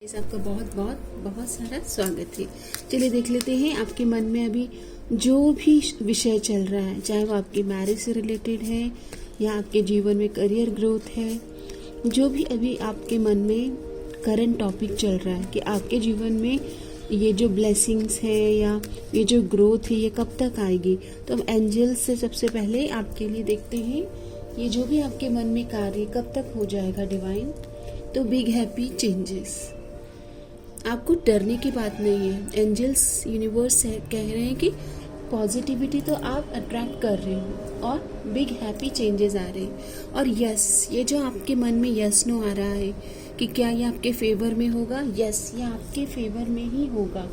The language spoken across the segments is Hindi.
आपका बहुत बहुत बहुत सारा स्वागत है। चलिए देख लेते हैं आपके मन में अभी जो भी विषय चल रहा है, चाहे वो आपकी मैरिज से रिलेटेड है या आपके जीवन में करियर ग्रोथ है, जो भी अभी आपके मन में करंट टॉपिक चल रहा है कि आपके जीवन में ये जो ब्लेसिंग्स है या ये जो ग्रोथ है ये कब तक आएगी। तो हम एंजल्स से सबसे पहले आपके लिए देखते हैं ये जो भी आपके मन में कार्य कब तक हो जाएगा डिवाइन। तो बिग हैप्पी चेंजेस, आपको डरने की बात नहीं है। एंजल्स यूनिवर्स कह रहे हैं कि पॉजिटिविटी तो आप अट्रैक्ट कर रहे हो और बिग हैप्पी चेंजेस आ रहे हैं। और यस, ये जो आपके मन में यस नो आ रहा है कि क्या ये आपके फेवर में होगा, यस ये आपके फेवर में ही होगा।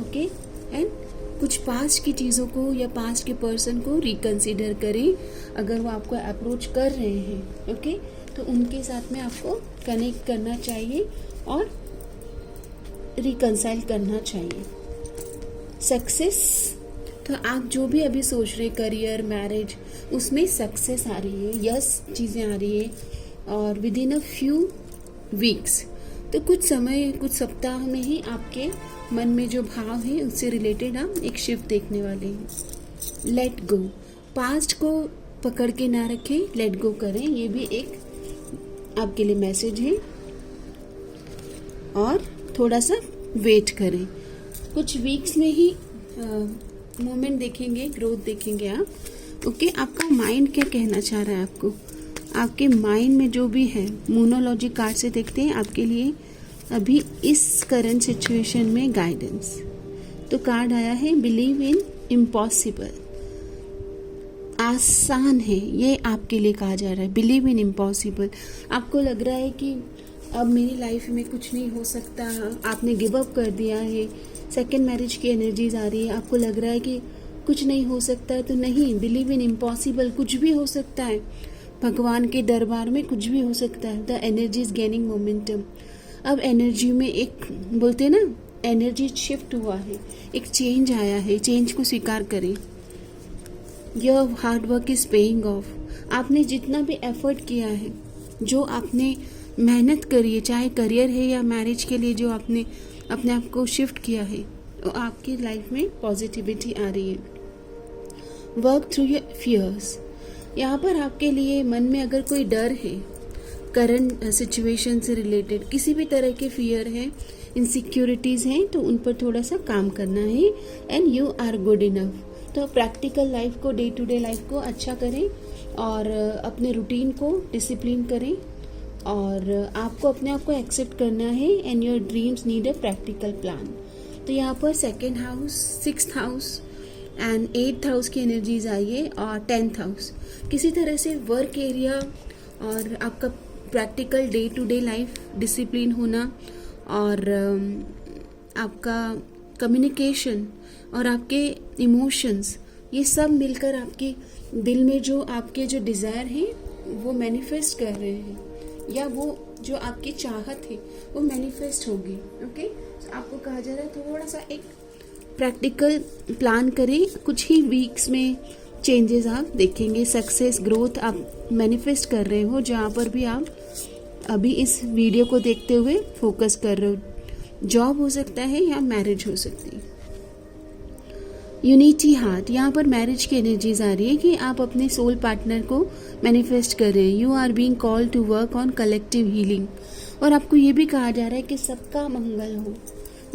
ओके, एंड कुछ पास्ट की चीज़ों को या पास्ट के पर्सन को रिकंसिडर करें अगर वो आपको अप्रोच कर रहे हैं। ओके, तो उनके साथ में आपको कनेक्ट करना चाहिए और रिकंसाइल करना चाहिए। सक्सेस, तो आप जो भी अभी सोच रहे करियर मैरिज उसमें सक्सेस आ रही है, यस चीज़ें आ रही है और with in a few weeks, तो कुछ समय कुछ सप्ताह में ही आपके मन में जो भाव है उससे रिलेटेड हम एक शिफ्ट देखने वाले हैं। लेट गो, पास्ट को पकड़ के ना रखें, लेट गो करें, ये भी एक आपके लिए मैसेज है। और थोड़ा सा वेट करें, कुछ वीक्स में ही मूवमेंट देखेंगे, ग्रोथ देखेंगे आप। ओके, आपका माइंड क्या कहना चाह रहा है आपको, आपके माइंड में जो भी है। मोनोलॉजी कार्ड से देखते हैं आपके लिए अभी इस करंट सिचुएशन में गाइडेंस। तो कार्ड आया है बिलीव इन इम्पॉसिबल, आसान है ये आपके लिए कहा जा रहा है। बिलीव इन इम्पॉसिबल, आपको लग रहा है कि अब मेरी लाइफ में कुछ नहीं हो सकता, आपने गिव अप कर दिया है। सेकंड मैरिज की एनर्जीज आ रही है, आपको लग रहा है कि कुछ नहीं हो सकता है। तो नहीं, बिलीव इन इम्पॉसिबल, कुछ भी हो सकता है। भगवान के दरबार में कुछ भी हो सकता है। The energy is gaining momentum. अब एनर्जी में एक बोलते हैं ना, एनर्जी शिफ्ट हुआ है, एक चेंज आया है, चेंज को स्वीकार करें। Your hard work is paying off, आपने जितना भी एफर्ट किया है, जो आपने मेहनत करी है, चाहे करियर है या मैरिज के लिए, जो आपने अपने आप को शिफ्ट किया है, तो आपकी लाइफ में पॉजिटिविटी आ रही है। वर्क थ्रू योर फियर्स, यहाँ पर आपके लिए मन में अगर कोई डर है, करंट सिचुएशन से रिलेटेड किसी भी तरह के फियर है, इनसिक्योरिटीज़ हैं, तो उन पर थोड़ा सा काम करना है। And you are good enough, तो प्रैक्टिकल लाइफ को, डे टू डे लाइफ को अच्छा करें और अपने रूटीन को डिसिप्लिन करें और आपको अपने आप को एक्सेप्ट करना है। And your dreams need a practical plan. तो यहाँ पर second house, sixth house and eighth house की एनर्जीज आई है और 10th हाउस। किसी तरह से वर्क एरिया और आपका practical day to day life discipline होना और आपका कम्युनिकेशन और आपके इमोशंस, ये सब मिलकर आपके दिल में जो आपके जो डिज़ायर हैं वो मैनिफेस्ट कर रहे हैं, या वो जो आपकी चाहत है वो मैनिफेस्ट होगी। ओके, तो आपको कहा जा रहा है थोड़ा सा एक प्रैक्टिकल प्लान करें, कुछ ही वीक्स में चेंजेस आप देखेंगे। सक्सेस, ग्रोथ आप मैनिफेस्ट कर रहे हो, जहाँ पर भी आप अभी इस वीडियो को देखते हुए फोकस कर रहे हो। जॉब हो सकता है या मैरिज हो सकती है। यूनिटी हार्ट, यहाँ पर मैरिज की एनर्जीज आ रही है कि आप अपने सोल पार्टनर को मैनिफेस्ट कर रहे हैं। You are being called to work on collective healing, और आपको ये भी कहा जा रहा है कि सबका मंगल हो।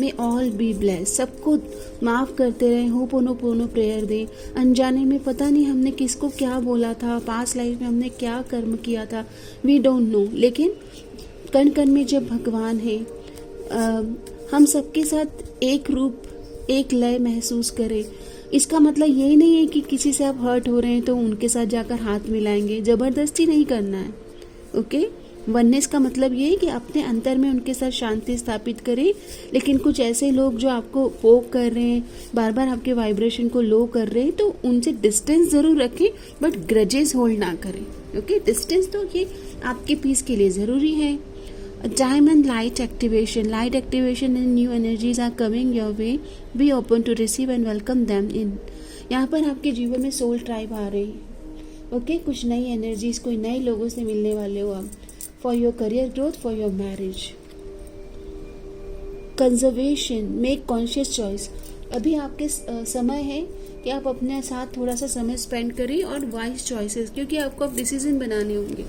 मे ऑल बी ब्लेस्ड, सबको माफ़ करते रहें, होपोनोपोनो प्रेयर दें। अनजाने में पता नहीं हमने किसको क्या बोला था, पास्ट लाइफ में हमने क्या कर्म किया था, वी डोंट नो, लेकिन कण कण में जब भगवान है, हम सबके साथ एक रूप, एक लय महसूस करें। इसका मतलब यही नहीं है कि किसी से आप हर्ट हो रहे हैं तो उनके साथ जाकर हाथ मिलाएंगे, ज़बरदस्ती नहीं करना है। ओके, वननेस का मतलब ये है कि अपने अंतर में उनके साथ शांति स्थापित करें। लेकिन कुछ ऐसे लोग जो आपको पोक कर रहे हैं, बार बार आपके वाइब्रेशन को लो कर रहे हैं, तो उनसे डिस्टेंस ज़रूर रखें, बट ग्रजेस होल्ड ना करें। ओके, डिस्टेंस तो ये आपके पीस के लिए ज़रूरी है। Diamond light activation and new energies are coming your way. Be open to receive and welcome them in. यहाँ पर आपके जीवन में सोल ट्राइब आ रही है। ओके, कुछ नई एनर्जीज, कोई नए लोगों से मिलने वाले हो आप, for your career growth, for your marriage. Conservation, make conscious choice. अभी आपके समय है कि आप अपने साथ थोड़ा सा समय स्पेंड करें और वाइज चॉइसेस, क्योंकि आपको अब डिसीजन बनाने होंगे,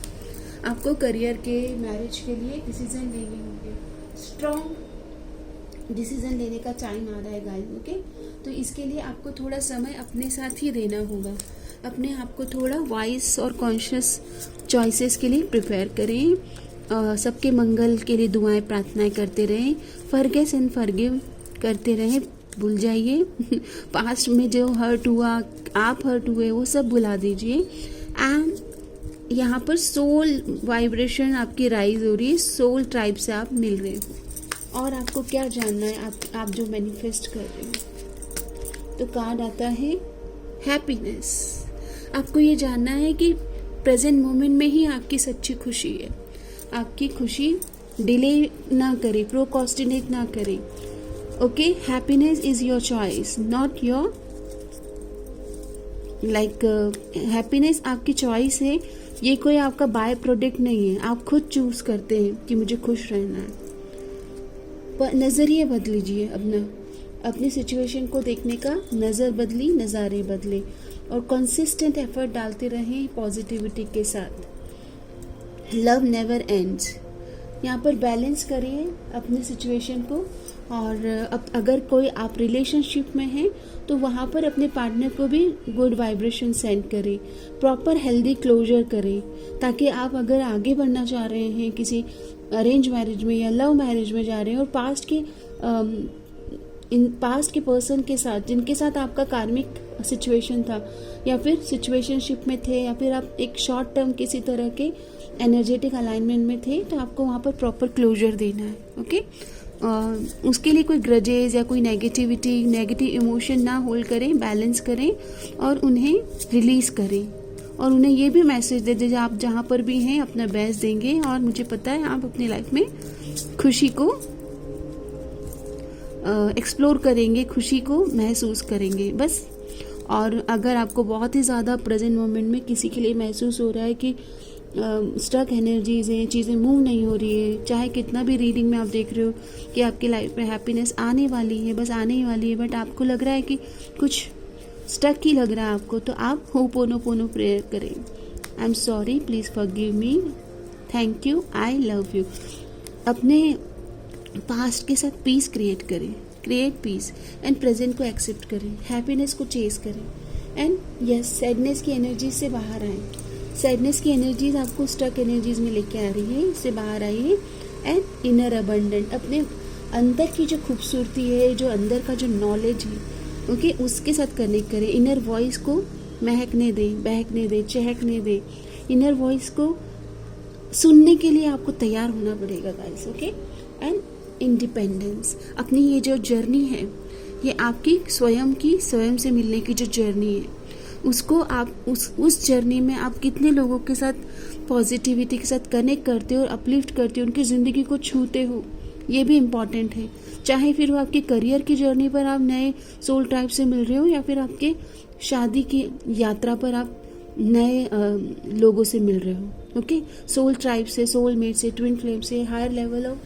आपको करियर के, मैरिज के लिए डिसीजन लेने होंगे। स्ट्रॉन्ग डिसीजन लेने का टाइम आ रहा है गाइस, ओके। तो इसके लिए आपको थोड़ा समय अपने साथ ही देना होगा, अपने आप को थोड़ा वाइज और कॉन्शियस चॉइसेस के लिए प्रिपेयर करें। सबके मंगल के लिए दुआएं प्रार्थनाएं करते रहें, फॉरगिव एंड फॉरगिव करते रहें, भूल जाइए पास्ट में जो हर्ट हुआ, आप हर्ट हुए, वो सब भुला दीजिए। एंड यहाँ पर सोल वाइब्रेशन आपकी राइज हो रही है, सोल ट्राइब से आप मिल रहे हो। और आपको क्या जानना है, आप जो मैनिफेस्ट कर रहे हो, तो कार्ड आता है हैप्पीनेस। आपको ये जानना है कि प्रेजेंट मोमेंट में ही आपकी सच्ची खुशी है। आपकी खुशी डिले ना करे, प्रोक्रास्टिनेट ना करे, okay. Happiness is your choice, not your happiness आपकी चॉइस है, ये कोई आपका बाय प्रोडक्ट नहीं है। आप खुद चूज करते हैं कि मुझे खुश रहना है। पर नज़रिए बदलीजिए अपनी सिचुएशन को देखने का नज़र बदली, नज़ारे बदले, और कंसिस्टेंट एफर्ट डालते रहें पॉजिटिविटी के साथ। Love never ends. यहाँ पर बैलेंस करिए अपनी सिचुएशन को, और अगर कोई आप रिलेशनशिप में हैं तो वहाँ पर अपने पार्टनर को भी गुड वाइब्रेशन सेंड करें, प्रॉपर हेल्दी क्लोजर करें, ताकि आप अगर आगे बढ़ना चाह रहे हैं किसी अरेंज मैरिज में या लव मैरिज में जा रहे हैं, और पास्ट के पर्सन के साथ, जिनके साथ आपका कार्मिक सिचुएशन था, या फिर सिचुएशनशिप में थे, या फिर आप एक शॉर्ट टर्म किसी तरह के एनर्जेटिक अलाइनमेंट में थे, तो आपको वहाँ पर प्रॉपर क्लोजर देना है, ओके। उसके लिए कोई ग्रजेस या कोई नेगेटिव इमोशन ना होल्ड करें, बैलेंस करें और उन्हें रिलीज करें, और उन्हें ये भी मैसेज दे दीजिए आप जहाँ पर भी हैं अपना बेस्ट देंगे, और मुझे पता है आप अपनी लाइफ में खुशी को एक्सप्लोर करेंगे, खुशी को महसूस करेंगे बस। और अगर आपको बहुत ही ज़्यादा प्रेजेंट मोमेंट में किसी के लिए महसूस हो रहा है कि स्टक एनर्जीज हैं, चीज़ें मूव नहीं हो रही है, चाहे कितना भी रीडिंग में आप देख रहे हो कि आपकी लाइफ में हैप्पीनेस आने वाली है, बस आने ही वाली है, बट आपको लग रहा है कि कुछ स्टक ही लग रहा है आपको, तो आप होपोनोपोनो प्रेयर करें। I am sorry, please forgive me, thank you, I love you. अपने पास्ट के साथ पीस क्रिएट करें, क्रिएट पीस, एंड प्रेजेंट को एक्सेप्ट करें, हैप्पीनेस को चेज करें, एंड यस, सैडनेस की एनर्जी से बाहर आएँ। सैडनेस की एनर्जीज आपको स्टक एनर्जीज में लेके आ रही है, इससे बाहर आइए। एंड इनर अबंडेंट, अपने अंदर की जो खूबसूरती है, जो अंदर का जो नॉलेज है, ओके, उसके साथ कनेक्ट करें। इनर वॉइस को महकने दें, बहकने दें, चहकने दें। इनर वॉइस को सुनने के लिए आपको तैयार होना पड़ेगा गाइस, ओके। एंड इंडिपेंडेंस, अपनी ये जो जर्नी है, ये आपकी स्वयं से मिलने की जो जर्नी है, उसको आप उस जर्नी में आप कितने लोगों के साथ पॉजिटिविटी के साथ कनेक्ट करते हो और अपलिफ्ट करते हो, उनकी ज़िंदगी को छूते हो, ये भी इम्पॉर्टेंट है। चाहे फिर वो आपकी करियर की जर्नी पर आप नए सोल ट्राइब से मिल रहे हो, या फिर आपके शादी की यात्रा पर आप नए लोगों से मिल रहे हो, ओके। सोल ट्राइब से, सोल मेट से, ट्विन फ्लेम से, higher level of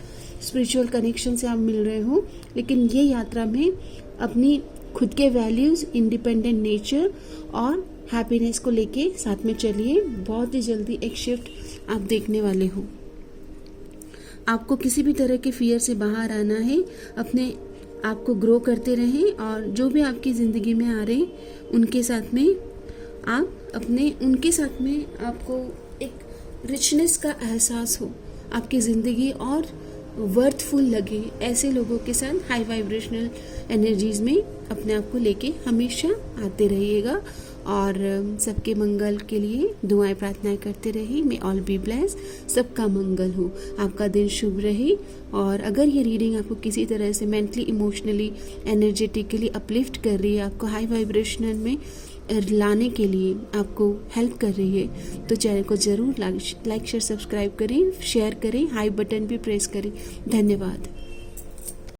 spiritual connection से आप मिल रहे हो, लेकिन ये यात्रा में अपनी खुद के वैल्यूज़, इंडिपेंडेंट नेचर और हैप्पीनेस को लेके साथ में चलिए। बहुत ही जल्दी एक शिफ्ट आप देखने वाले हो। आपको किसी भी तरह के फियर से बाहर आना है, अपने आप को ग्रो करते रहें, और जो भी आपकी ज़िंदगी में आ रहे हैं उनके साथ में आपको एक रिचनेस का एहसास हो, आपकी ज़िंदगी और वर्थफुल लगे। ऐसे लोगों के साथ हाई वाइब्रेशनल एनर्जीज में अपने आप को लेके हमेशा आते रहिएगा, और सबके मंगल के लिए दुआएं प्रार्थनाएं करते रहिए। मे ऑल बी ब्लेस, सबका मंगल हो, आपका दिन शुभ रहे। और अगर ये रीडिंग आपको किसी तरह से मेंटली, इमोशनली, एनर्जेटिकली अपलिफ्ट कर रही है, आपको हाई वाइब्रेशनल में लाने के लिए आपको हेल्प कर रही है, तो चैनल को ज़रूर लाइक शेयर सब्सक्राइब करें, शेयर करें, हाई बटन भी प्रेस करें। धन्यवाद।